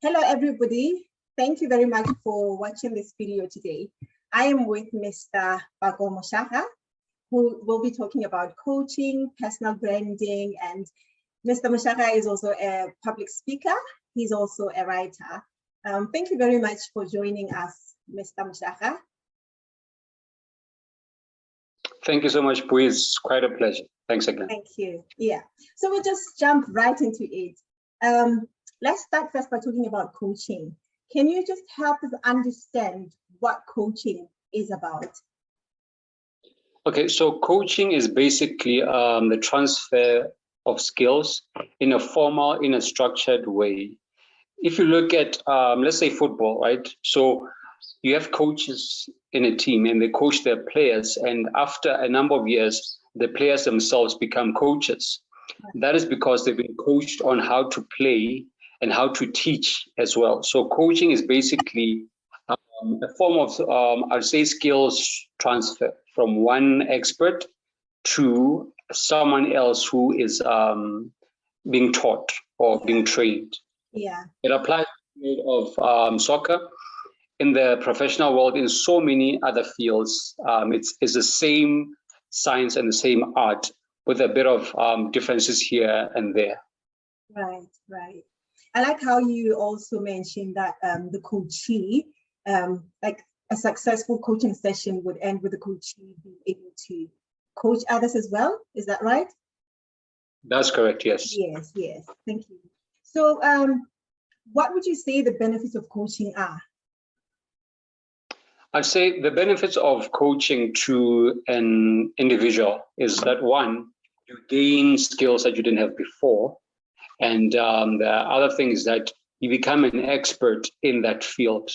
Hello, everybody. Thank you very much for watching this video today. I am with Mr. Pako Moshaga, who will be talking about coaching, personal branding, and Mr. Moshaga is also a public speaker. He's also a writer. Thank you very much for joining us, Mr. Moshaga. Thank you so much, Pui. It's quite a pleasure. Thanks again. Thank you. Yeah. So we'll just jump right into it. Let's start first by talking about coaching. Can you just help us understand what coaching is about? Okay, so coaching is basically the transfer of skills in a formal, in a structured way. If you look at, let's say football, right? So you have coaches in a team and they coach their players, and after a number of years, the players themselves become coaches. That is because they've been coached on how to play and how to teach as well. So coaching is basically a form of, I'd say, skills transfer from one expert to someone else who is being taught or being trained. Yeah. It applies to the field of soccer. In the professional world, in so many other fields, it's the same science and the same art with a bit of differences here and there. Right, right. I like how you also mentioned that the coachee, like a successful coaching session would end with the coachee being able to coach others as well. Is that right? That's correct, yes. Yes, yes. Thank you. So what would you say the benefits of coaching are? I'd say the benefits of coaching to an individual is that, one, you gain skills that you didn't have before. And the other thing is that you become an expert in that field.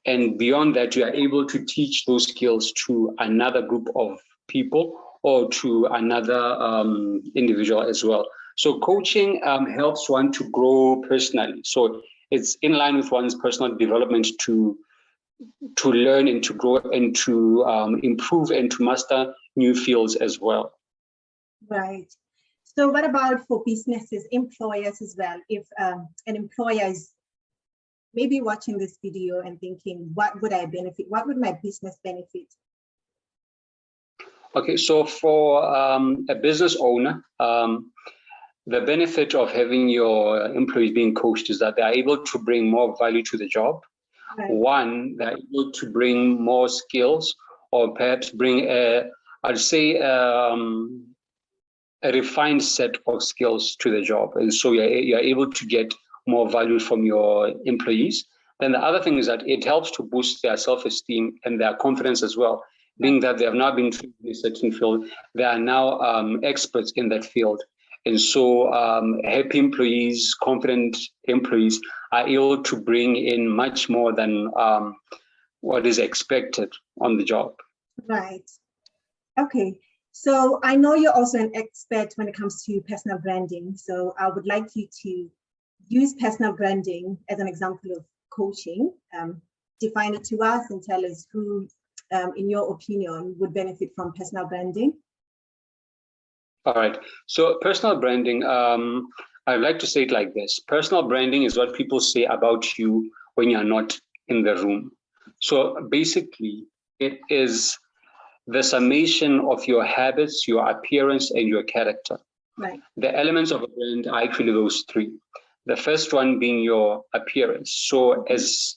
And beyond that, you are able to teach those skills to another group of people or to another individual as well. So coaching helps one to grow personally. So it's in line with one's personal development to learn and to grow and to improve and to master new fields as well. Right. So what about for businesses, employers as well? If an employer is maybe watching this video and thinking, what would I benefit? What would my business benefit? Okay, so for a business owner, the benefit of having your employees being coached is that they are able to bring more value to the job. Right. One, they're able to bring more skills, or perhaps bring I'd say, a refined set of skills to the job. And so you're able to get more value from your employees. Then the other thing is that it helps to boost their self-esteem and their confidence as well. Being that they have now been trained in a certain field, they are now experts in that field. And so happy employees, confident employees are able to bring in much more than what is expected on the job. Right. Okay. So I know you're also an expert when it comes to personal branding. So I would like you to use personal branding as an example of coaching. Define it to us and tell us who, in your opinion, would benefit from personal branding. All right. So personal branding, I'd like to say it like this. Personal branding is what people say about you when you're not in the room. So basically, it is the summation of your habits, your appearance, and your character. Right. The elements of a brand are actually those three. The first one being your appearance. So as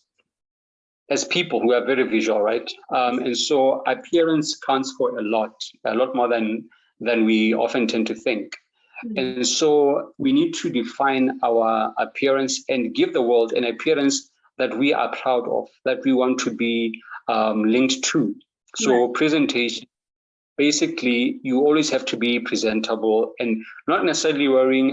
people who are very visual, right? And so appearance counts for a lot more than we often tend to think. Mm-hmm. And so we need to define our appearance and give the world an appearance that we are proud of, that we want to be linked to. So presentation, basically, you always have to be presentable and not necessarily wearing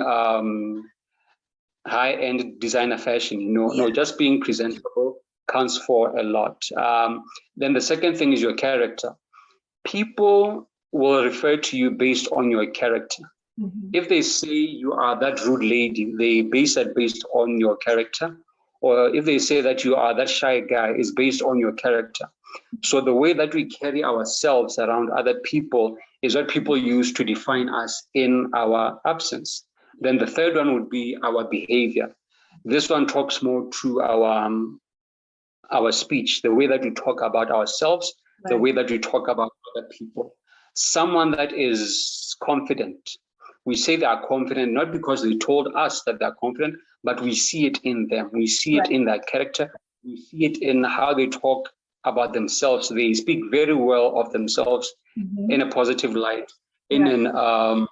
high-end designer fashion. No, just being presentable counts for a lot. Then the second thing is your character. People will refer to you based on your character. Mm-hmm. If they say you are that rude lady, they base that based on your character. Or if they say that you are that shy guy, is based on your character. So the way that we carry ourselves around other people is what people use to define us in our absence. Then the third one would be our behavior. This one talks more to our speech, the way that we talk about ourselves, the way that we talk about other people. Someone that is confident. We say they are confident not because they told us that they're confident, but we see it in them. We see it in their character. We see it in how they talk about themselves. They speak very well of themselves in a positive light, in an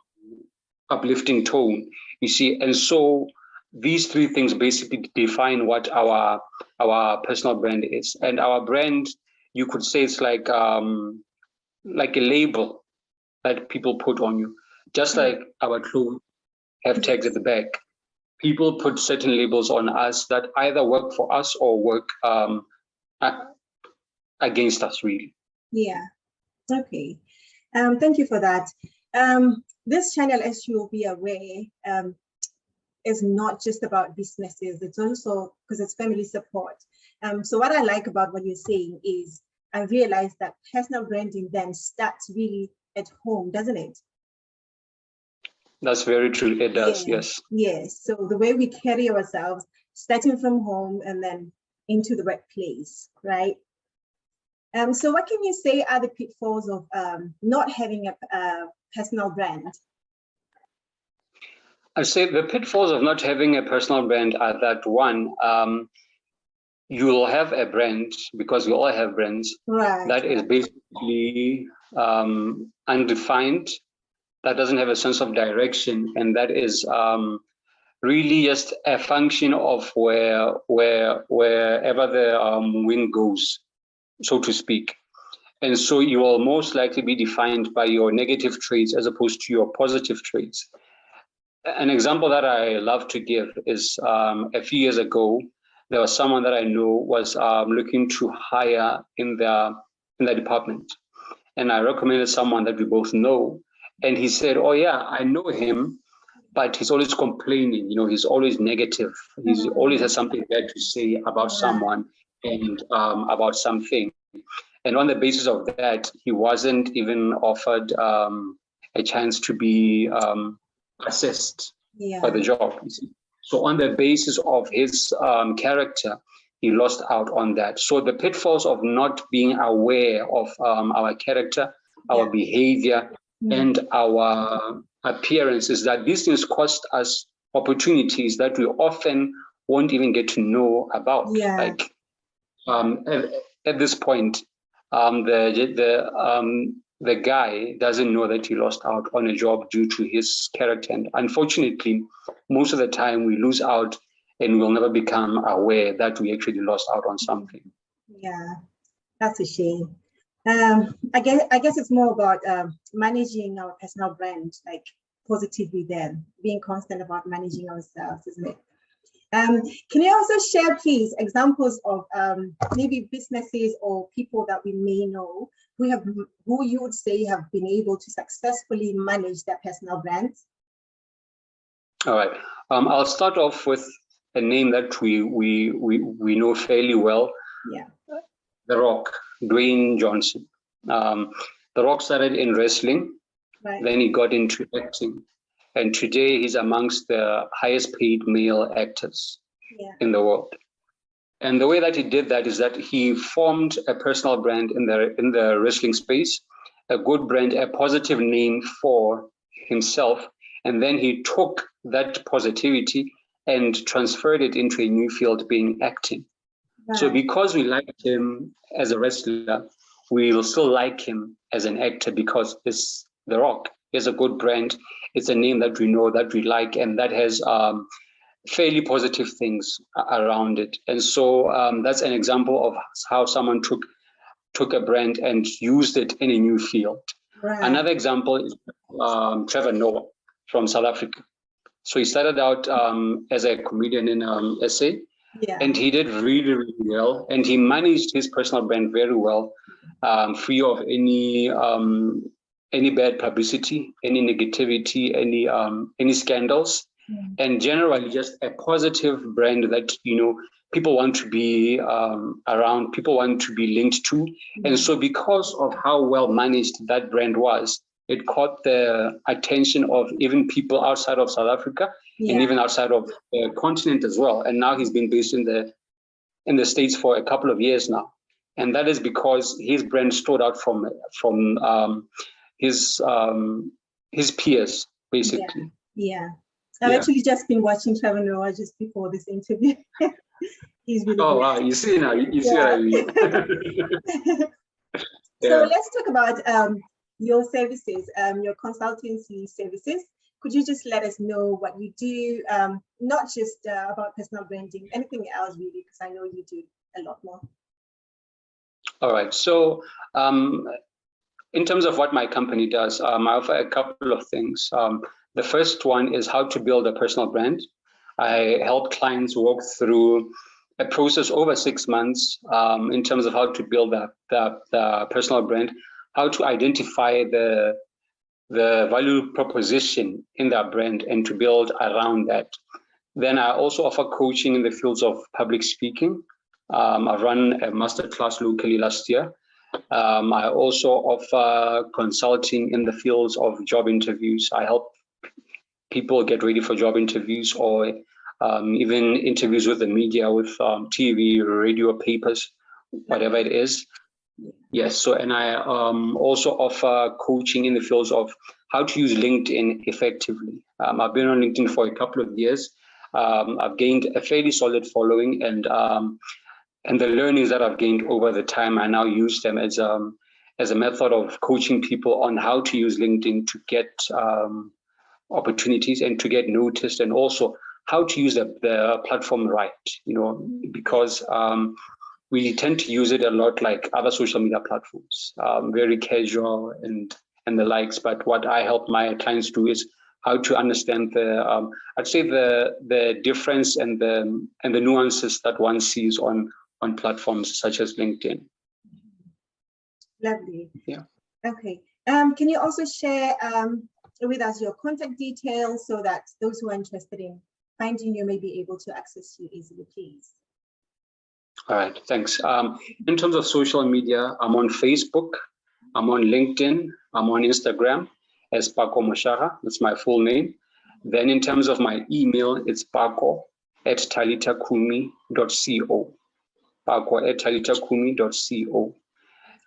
uplifting tone, you see. And so these three things basically define what our personal brand is. And our brand, you could say, it's like a label that people put on you, just like our clothes have tags at the back. People put certain labels on us that either work for us or work against us, really. Yeah. Okay. Thank you for that. This channel, as you'll be aware, is not just about businesses. It's also because it's family support. So what I like about what you're saying is I realize that personal branding then starts really at home, doesn't it? That's very true. It does, yes. Yes. So the way we carry ourselves, starting from home and then into the workplace, right? So what can you say are the pitfalls of not having a personal brand? I say the pitfalls of not having a personal brand are that, one, you will have a brand, because we all have brands, that is basically undefined, that doesn't have a sense of direction, and that is really just a function of wherever the wind goes, so to speak. And so you will most likely be defined by your negative traits as opposed to your positive traits. An example that I love to give is a few years ago, there was someone that I know was looking to hire in the department. And I recommended someone that we both know. And he said, oh yeah, I know him, but he's always complaining, you know, he's always negative. He always has something bad to say about someone and about something. And on the basis of that, he wasn't even offered a chance to be assessed for the job. You see? So on the basis of his character, he lost out on that. So the pitfalls of not being aware of our character, our behavior, and our appearance is that these things cost us opportunities that we often won't even get to know about. Like at this point, the guy doesn't know that he lost out on a job due to his character. And unfortunately, most of the time we lose out and we'll never become aware that we actually lost out on something. Yeah, that's a shame. I guess it's more about managing our personal brand, like positively then, being constant about managing ourselves, isn't it? Can you also share, please, examples of maybe businesses or people that we may know who you would say have been able to successfully manage their personal brands? All right. I'll start off with a name that we know fairly well. Yeah. The Rock, Dwayne Johnson. The Rock started in wrestling, then he got into acting. And today he's amongst the highest paid male actors in the world. And the way that he did that is that he formed a personal brand in the wrestling space, a good brand, a positive name for himself. And then he took that positivity and transferred it into a new field, being acting. So because we liked him as a wrestler, we will still like him as an actor because it's The Rock. It's a good brand. It's a name that we know, that we like, and that has fairly positive things around it. And so that's an example of how someone took a brand and used it in a new field. Another example is Trevor Noah from South Africa. So he started out as a comedian in SA, and he did really, really well. And he managed his personal brand very well, free of any bad publicity, any negativity, any scandals, and generally just a positive brand that, you know, people want to be around, people want to be linked to. And so because of how well managed that brand was, it caught the attention of even people outside of South Africa and even outside of the continent as well. And now he's been based in the States for a couple of years now. And that is because his brand stood out from his peers, basically. Yeah. I've actually just been watching Trevor Noah just before this interview. He's really good. Wow, you see now, you see what I mean. So let's talk about your services, your consultancy services. Could you just let us know what you do, not just about personal branding, anything else really, because I know you do a lot more. All right, so in terms of what my company does, I offer a couple of things. The first one is how to build a personal brand. I help clients walk through a process over 6 months in terms of how to build the personal brand, how to identify the value proposition in that brand and to build around that. Then I also offer coaching in the fields of public speaking. I ran a masterclass locally last year. I also offer consulting in the fields of job interviews. I help people get ready for job interviews or even interviews with the media, with TV, radio, papers, whatever it is. Yes, so and I also offer coaching in the fields of how to use LinkedIn effectively. I've been on LinkedIn for a couple of years. I've gained a fairly solid following, and the learnings that I've gained over the time, I now use them as a method of coaching people on how to use LinkedIn to get opportunities and to get noticed, and also how to use the platform right, because we tend to use it a lot like other social media platforms, very casual and the likes. But what I help my clients do is how to understand I'd say the difference and the nuances that one sees on platforms such as LinkedIn. Lovely. Yeah. Okay. Can you also share with us your contact details so that those who are interested in finding you may be able to access you easily, please? All right, thanks. In terms of social media, I'm on Facebook, I'm on LinkedIn, I'm on Instagram as Pako Moshaga. That's my full name. Then in terms of my email, it's pako@talitacumi.co. pako@talitacumi.co.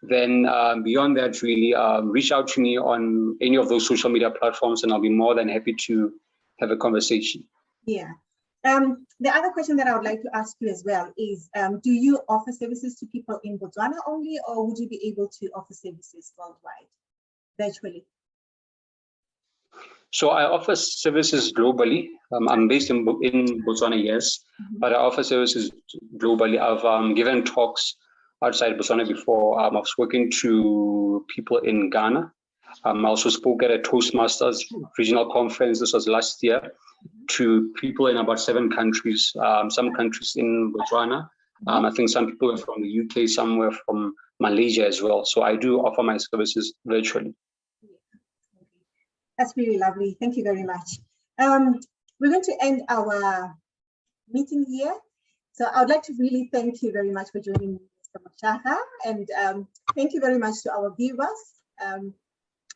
Then beyond that, really reach out to me on any of those social media platforms, and I'll be more than happy to have a conversation. Yeah. The other question that I would like to ask you as well is, do you offer services to people in Botswana only, or would you be able to offer services worldwide, virtually? So I offer services globally. I'm based in Botswana, yes, but I offer services globally. I've given talks outside Botswana before. I've spoken to people in Ghana. I also spoke at a Toastmasters regional conference. This was last year, to people in about 7 countries, some countries in Botswana. I think some people are from the UK, somewhere from Malaysia as well. So I do offer my services virtually. That's really lovely. Thank you very much. We're going to end our meeting here. So I would like to really thank you very much for joining me, Mr. Moshaga, and thank you very much to our viewers.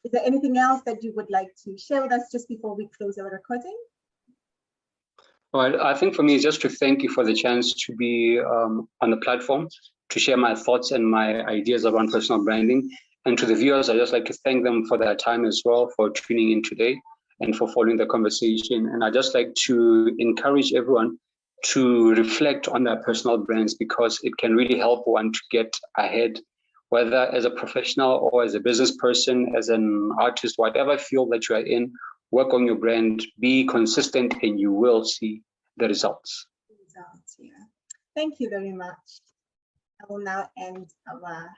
Is there anything else that you would like to share with us just before we close our recording? Well, I think for me, it's just to thank you for the chance to be on the platform, to share my thoughts and my ideas around personal branding. And to the viewers, I'd just like to thank them for their time as well, for tuning in today and for following the conversation. And I'd just like to encourage everyone to reflect on their personal brands, because it can really help one to get ahead, whether as a professional or as a business person, as an artist, whatever field that you are in. Work on your brand, be consistent, and you will see the results. Yeah. Thank you very much. I will now end our